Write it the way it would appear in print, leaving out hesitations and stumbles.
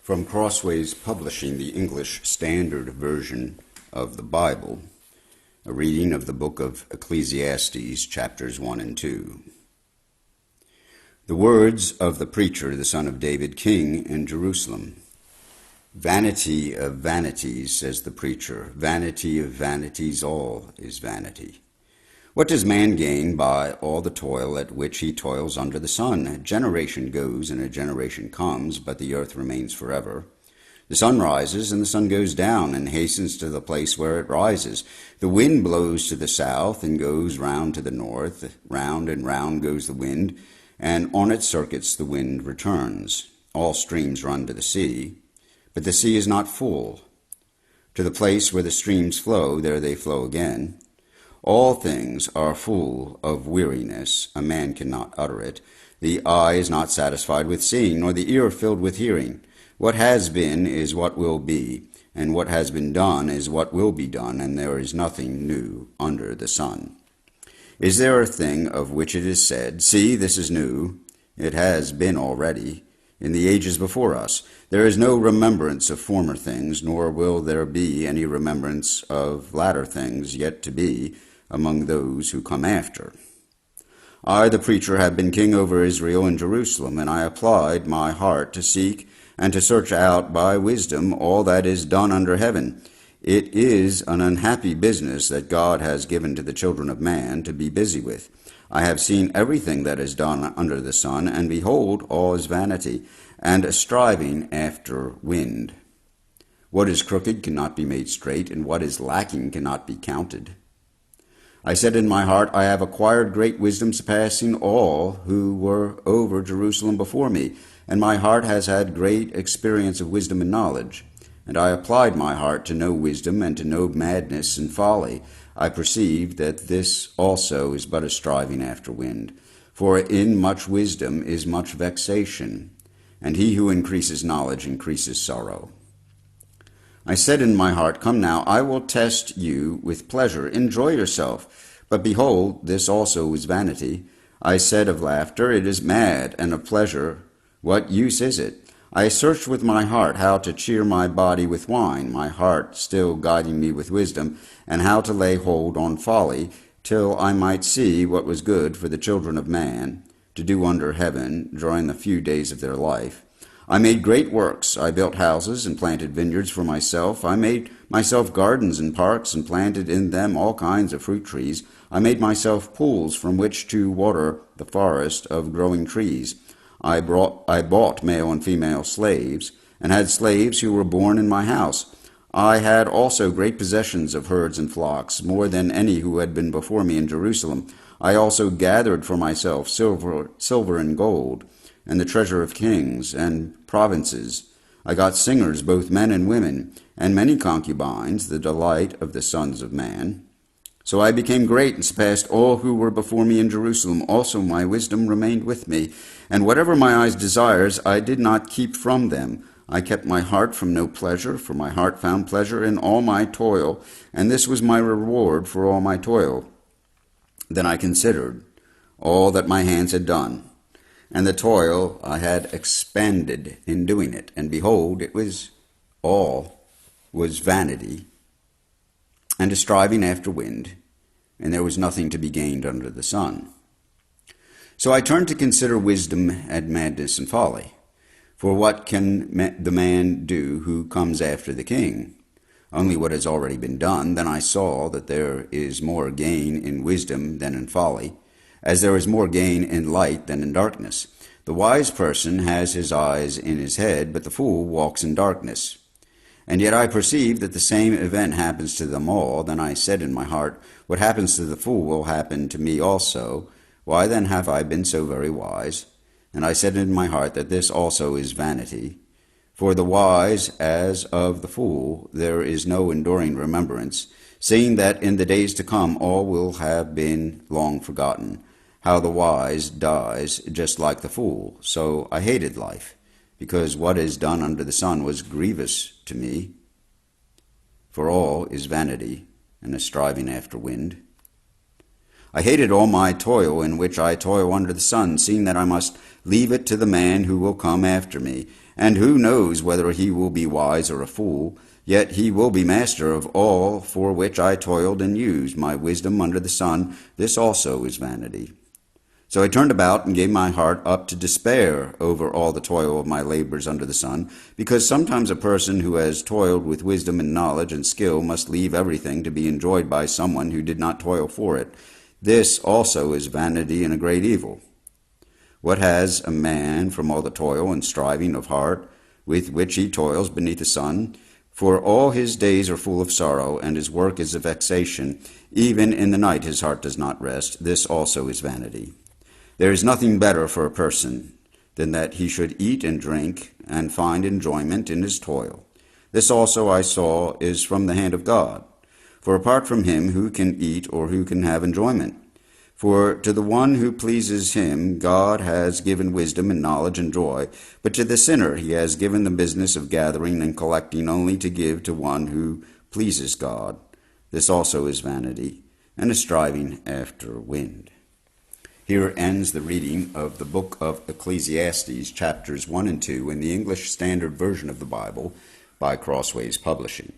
From Crossways Publishing, the English Standard Version of the Bible, a reading of the book of Ecclesiastes, chapters 1 and 2. The words of the preacher, the son of David, king in Jerusalem. Vanity of vanities, says the preacher, vanity of vanities, all is vanity. What does man gain by all the toil at which he toils under the sun? A generation goes and a generation comes, but the earth remains forever. The sun rises and the sun goes down and hastens to the place where it rises. The wind blows to the south and goes round to the north. Round and round goes the wind, and on its circuits the wind returns. All streams run to the sea, but the sea is not full. To the place where the streams flow, there they flow again. All things are full of weariness. A man cannot utter it. The eye is not satisfied with seeing, nor the ear filled with hearing. What has been is what will be, and what has been done is what will be done, and there is nothing new under the sun. Is there a thing of which it is said, "See, this is new"? It has been already in the ages before us. There is no remembrance of former things, nor will there be any remembrance of latter things yet to be among those who come after. I, the preacher, have been king over Israel and Jerusalem, and I applied my heart to seek and to search out by wisdom all that is done under heaven. It is an unhappy business that God has given to the children of man to be busy with. I have seen everything that is done under the sun, and behold, all is vanity, and a striving after wind. What is crooked cannot be made straight, and what is lacking cannot be counted. I said in my heart, I have acquired great wisdom, surpassing all who were over Jerusalem before me, and my heart has had great experience of wisdom and knowledge. And I applied my heart to know wisdom and to know madness and folly. I perceived that this also is but a striving after wind. For in much wisdom is much vexation, and he who increases knowledge increases sorrow. I said in my heart, Come now, I will test you with pleasure. Enjoy yourself. But behold, this also is vanity. I said of laughter, It is mad, and of pleasure, what use is it? I searched with my heart how to cheer my body with wine, my heart still guiding me with wisdom, and how to lay hold on folly, till I might see what was good for the children of man, to do under heaven during the few days of their life. I made great works. I built houses and planted vineyards for myself. I made myself gardens and parks and planted in them all kinds of fruit trees. I made myself pools from which to water the forest of growing trees. I bought male and female slaves, and had slaves who were born in my house. I had also great possessions of herds and flocks, more than any who had been before me in Jerusalem. I also gathered for myself silver and gold, and the treasure of kings and provinces. I got singers, both men and women, and many concubines, the delight of the sons of man. So I became great and surpassed all who were before me in Jerusalem. Also my wisdom remained with me, and whatever my eyes desires, I did not keep from them. I kept my heart from no pleasure, for my heart found pleasure in all my toil, and this was my reward for all my toil. Then I considered all that my hands had done, and the toil I had expended in doing it, and behold, it was vanity, and a striving after wind, and there was nothing to be gained under the sun. So I turned to consider wisdom and madness and folly. For what can the man do who comes after the king? Only what has already been done. Then I saw that there is more gain in wisdom than in folly, as there is more gain in light than in darkness. The wise person has his eyes in his head, but the fool walks in darkness. And yet I perceive that the same event happens to them all. Then I said in my heart, What happens to the fool will happen to me also. Why then have I been so very wise? And I said in my heart that this also is vanity. For the wise, as of the fool, there is no enduring remembrance, seeing that in the days to come all will have been long forgotten. How the wise dies just like the fool. So I hated life, because what is done under the sun was grievous to me. For all is vanity and a striving after wind. I hated all my toil in which I toil under the sun, seeing that I must leave it to the man who will come after me. And who knows whether he will be wise or a fool? Yet he will be master of all for which I toiled and used my wisdom under the sun. This also is vanity. So I turned about and gave my heart up to despair over all the toil of my labors under the sun, because sometimes a person who has toiled with wisdom and knowledge and skill must leave everything to be enjoyed by someone who did not toil for it. This also is vanity and a great evil. What has a man from all the toil and striving of heart with which he toils beneath the sun? For all his days are full of sorrow, and his work is a vexation. Even in the night his heart does not rest. This also is vanity. There is nothing better for a person than that he should eat and drink and find enjoyment in his toil. This also I saw is from the hand of God. For apart from him, who can eat or who can have enjoyment? For to the one who pleases him, God has given wisdom and knowledge and joy, but to the sinner he has given the business of gathering and collecting only to give to one who pleases God. This also is vanity, and a striving after wind. Here ends the reading of the book of Ecclesiastes, chapters 1 and 2, in the English Standard Version of the Bible by Crossways Publishing.